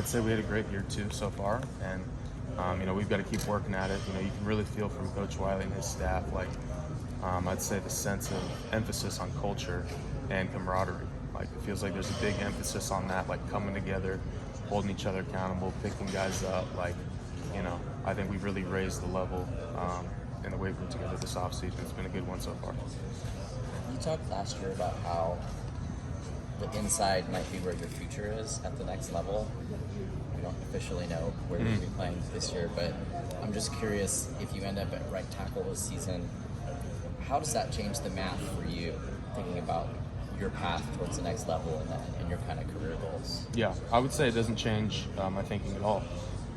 I'd say we had a great year too so far, and we've got to keep working at it. You can really feel from Coach Wiley and his staff, like I'd say the sense of emphasis on culture and camaraderie. Like it feels like there's a big emphasis on that, like coming together, holding each other accountable, picking guys up. I think we've really raised the level in the weight room together this offseason. It's been a good one so far. You talked last year about how the inside might be where your future is at the next level. We don't officially know where you're going to be playing this year, but I'm just curious, if you end up at right tackle this season, how does that change the math for you, thinking about your path towards the next level and your kind of career goals? Yeah, I would say it doesn't change my thinking at all.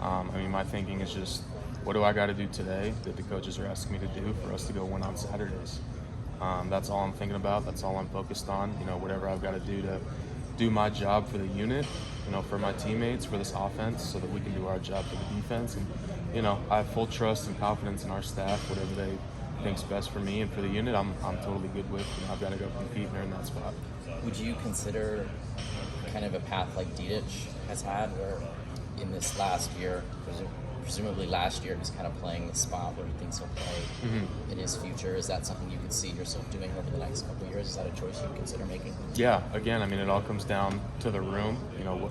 My thinking is just, what do I got to do today that the coaches are asking me to do for us to go win on Saturdays? That's all I'm thinking about. That's all I'm focused on. Whatever I've got to do my job for the unit, for my teammates, for this offense, so that we can do our job for the defense. And, I have full trust and confidence in our staff. Whatever they think's best for me and for the unit, I'm totally good with. I've got to go compete and earn that spot. Would you consider kind of a path like Dedich has had, where in this last year, presumably last year, he's kind of playing the spot where he thinks he'll play in his future? Is that something you could see yourself doing over the next couple of years? Is that a choice you consider making? Yeah, again, it all comes down to the room.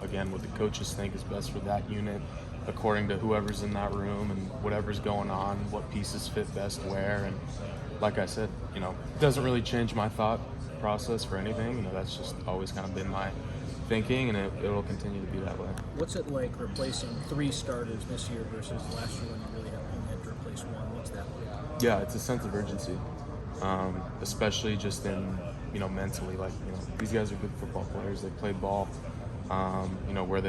Again, what the coaches think is best for that unit, according to whoever's in that room and whatever's going on, what pieces fit best where. And like I said, it doesn't really change my thought process for anything. That's just always kind of been my thinking, and it'll continue to be that way. What's it like replacing 3 starters this year versus last year when you really only had to replace 1? What's that like? Yeah, it's a sense of urgency, especially just in, mentally. Like, these guys are good football players. They play ball, where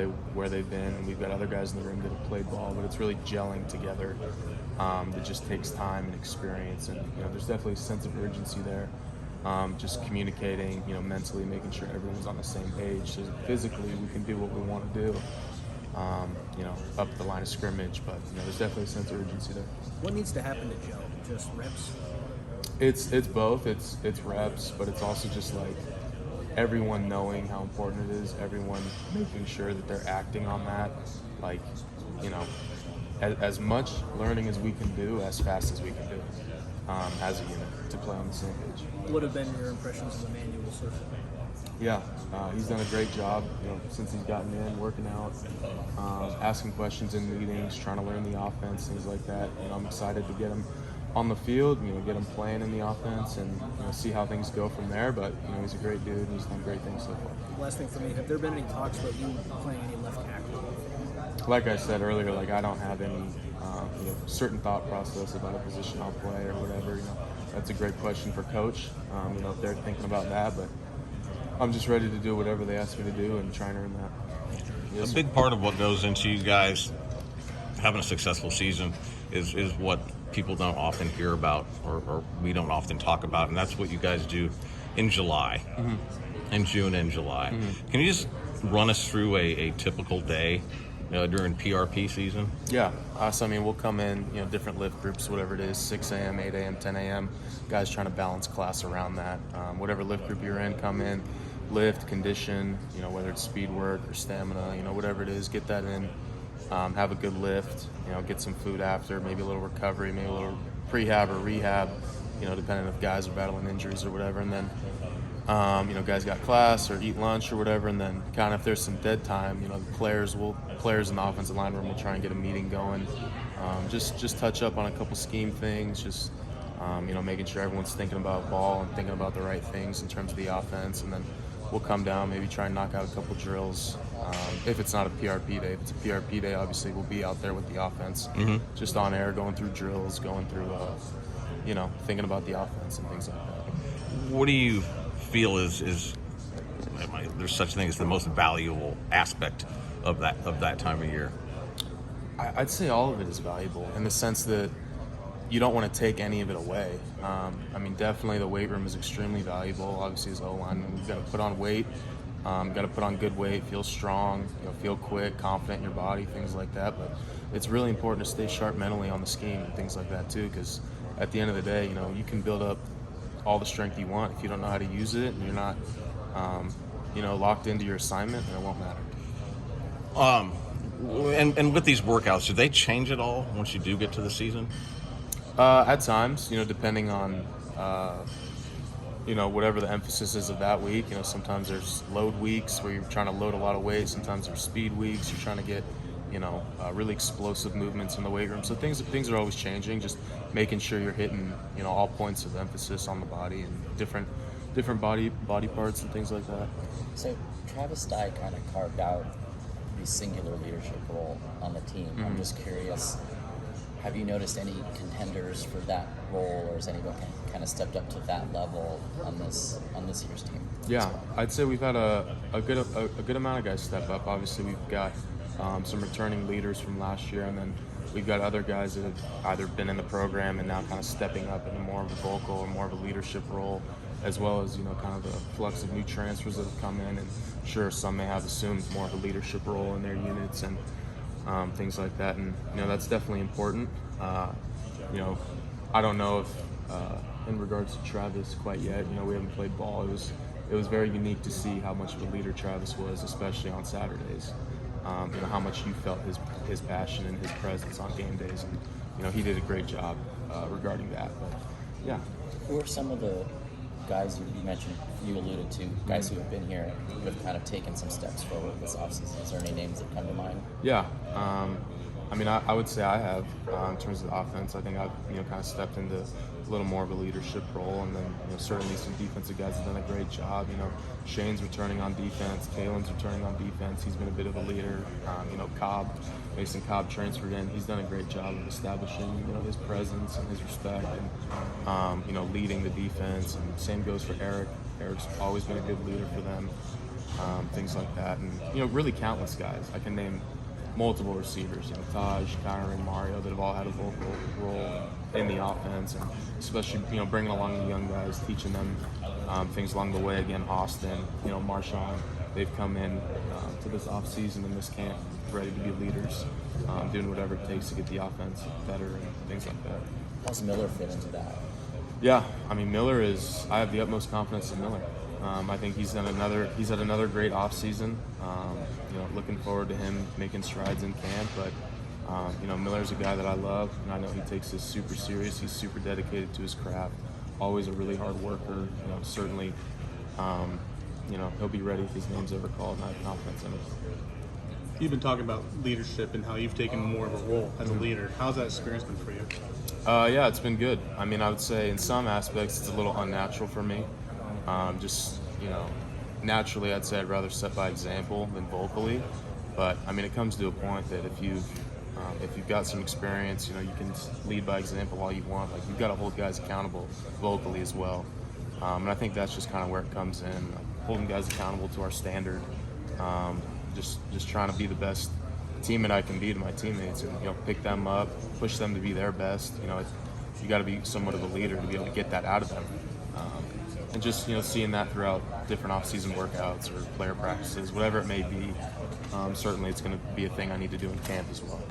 they've been, and we've got other guys in the room that have played ball, but it's really gelling together. It just takes time and experience, and there's definitely a sense of urgency there. Just communicating, mentally, making sure everyone's on the same page, so that physically we can do what we want to do, up the line of scrimmage. But there's definitely a sense of urgency there. What needs to happen to gel? Just reps? It's both. It's reps, but it's also just like everyone knowing how important it is, everyone making sure that they're acting on that. Like, as much learning as we can do, as fast as we can do, as a unit, to play on the same page. What have been your impressions of Emmanuel so far? Yeah, he's done a great job, since he's gotten in, working out, asking questions in meetings, trying to learn the offense, things like that. I'm excited to get him on the field, get him playing in the offense, and see how things go from there. But he's a great dude, and he's done great things so far. Last thing for me, have there been any talks about you playing any left tackle? Like I said earlier, I don't have any certain thought process about a position I'll play or whatever. That's a great question for Coach. If they're thinking about that, but I'm just ready to do whatever they ask me to do and try and earn that. Yes. A big part of what goes into you guys having a successful season is what people don't often hear about, or we don't often talk about, and that's what you guys do in July, in June and July. Can you just run us through a typical day during PRP season? Yeah, so we'll come in, different lift groups, whatever it is, 6 a.m., 8 a.m., 10 a.m. Guys trying to balance class around that. Whatever lift group you're in, come in, lift, condition, whether it's speed work or stamina, whatever it is, get that in. Have a good lift, get some food after, maybe a little recovery, maybe a little prehab or rehab, depending if guys are battling injuries or whatever. And then, guys got class or eat lunch or whatever. And then kind of if there's some dead time, the players in the offensive line room will try and get a meeting going. Just touch up on a couple scheme things, just, making sure everyone's thinking about ball and thinking about the right things in terms of the offense. And then we'll come down, maybe try and knock out a couple drills. If it's not a PRP day. If it's a PRP day, obviously we'll be out there with the offense, just on air, going through drills, going through, thinking about the offense and things like that. What do you feel is there's such a thing as the most valuable aspect of that time of year? I'd say all of it is valuable in the sense that you don't want to take any of it away. Definitely the weight room is extremely valuable. Obviously, as O-line, we've got to put on weight. Got to put on good weight, feel strong, feel quick, confident in your body, things like that. But it's really important to stay sharp mentally on the scheme and things like that too, because at the end of the day, you can build up all the strength you want. If you don't know how to use it and you're not, locked into your assignment, then it won't matter. And with these workouts, do they change at all once you do get to the season? At times, depending on, whatever the emphasis is of that week. Sometimes there's load weeks where you're trying to load a lot of weight. Sometimes there's speed weeks. You're trying to get, really explosive movements in the weight room. So things are always changing. Just making sure you're hitting, all points of emphasis on the body and different body parts and things like that. So Travis Dye kind of carved out the singular leadership role on the team. I'm just curious, have you noticed any contenders for that role, or has anyone kind of stepped up to that level on this year's team? Yeah, I'd say we've had a good amount of guys step up. Obviously, we've got some returning leaders from last year, and then we've got other guys that have either been in the program and now kind of stepping up into more of a vocal or more of a leadership role, as well as kind of the flux of new transfers that have come in. And sure, some may have assumed more of a leadership role in their units and things like that. And that's definitely important. I don't know if in regards to Travis quite yet. We haven't played ball. It was very unique to see how much of a leader Travis was, especially on Saturdays. How much you felt his passion and his presence on game days, and he did a great job regarding that. But yeah. Who are some of the guys you mentioned, you alluded to, guys who have been here who have kind of taken some steps forward this offseason? Is there any names that come to mind? Yeah. I would say I have, in terms of the offense. I think I've, kind of stepped into a little more of a leadership role, and then, certainly some defensive guys have done a great job. Shane's returning on defense, Kalen's returning on defense. He's been a bit of a leader. Mason Cobb transferred in. He's done a great job of establishing, his presence and his respect, and, leading the defense. And same goes for Eric. Eric's always been a good leader for them. Things like that, and, really countless guys. I can name multiple receivers, Taj, Kyron, Mario, that have all had a vocal role in the offense, and especially, bringing along the young guys, teaching them things along the way. Again, Austin, Marshawn, they've come in to this offseason and this camp ready to be leaders, doing whatever it takes to get the offense better and things like that. How's Miller fit into that? Yeah, Miller I have the utmost confidence in Miller. I think he's had another great offseason. Looking forward to him making strides in camp. But Miller's a guy that I love, and I know he takes this super serious. He's super dedicated to his craft. Always a really hard worker. Certainly, he'll be ready if his name's ever called, and I have confidence in him. You've been talking about leadership and how you've taken more of a role as a leader. How's that experience been for you? Yeah, it's been good. I would say in some aspects it's a little unnatural for me. Naturally, I'd say I'd rather set by example than vocally. But it comes to a point that if you've got some experience, you can lead by example all you want. Like, you've got to hold guys accountable vocally as well. And I think that's just kind of where it comes in, like holding guys accountable to our standard. Just trying to be the best teammate I can be to my teammates, and pick them up, push them to be their best. You got to be somewhat of a leader to be able to get that out of them. And just seeing that throughout different off-season workouts or player practices, whatever it may be. Certainly, it's going to be a thing I need to do in camp as well.